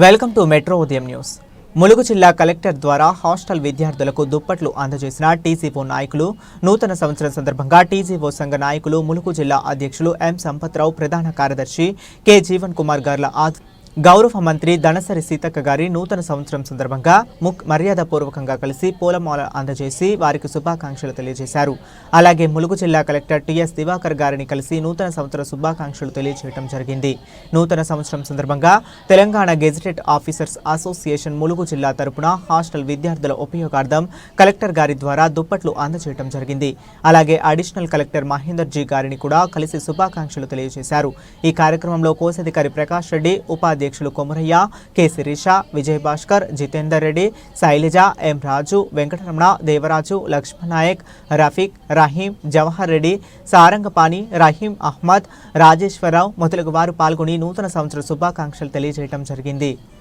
Welcome to metro ఉదయం news. Mulugu జిల్లా collector ద్వారా హాస్టల్ విద్యార్థులకు దుప్పట్లు అందజేసిన టీజీఓ నాయకులు. నూతన సంవత్సరం సందర్భంగా టీజీఓ సంఘ నాయకులు, ములుగు జిల్లా అధ్యక్షులు ఎం సంపత్రావు, ప్రధాన కార్యదర్శి కె జీవన్ కుమార్ గార్ల గౌరవ మంత్రి ధనసరి సీతక్క గారి నూతన సంవత్సరం సందర్భంగా మర్యాదపూర్వకంగా కలిసి పూలమాల అందజేసి వారికి శుభాకాంక్షలు తెలియజేశారు. అలాగే ములుగు జిల్లా కలెక్టర్ టిఎస్ దివాకర్ గారిని కలిసి నూతన సంవత్సర శుభాకాంక్షలు తెలియజేయడం జరిగింది. నూతన సంవత్సరం సందర్భంగా Telangana gazetted officers association Mulugu జిల్లా తరపున హాస్టల్ విద్యార్థుల ఉపయోగార్థం కలెక్టర్ గారి ద్వారా దుప్పట్లు అందజేయడం జరిగింది. అలాగే అడిషనల్ కలెక్టర్ మహేందర్ జీ గారిని కూడా కలిసి శుభాకాంక్షలు తెలియజేశారు. ఈ కార్యక్రమంలో కోశాధికారి ప్రకాష్ రెడ్డి, ఉపాధ్యక్షులు కొమరయ్య, కె శిరీష, విజయ్ భాస్కర్, జితేందర్ రెడ్డి, శైలజ, ఎం రాజు, వెంకటరమణ, దేవరాజు, లక్ష్మణ్ నాయక్, రఫీక్, రహీం, జవహర్ రెడ్డి, సారంగపాణి, రహీం అహ్మద్, రాజేశ్వరరావు మొదలగు వారు పాల్గొని నూతన సంవత్సర శుభాకాంక్షలు తెలియజేయడం జరిగింది.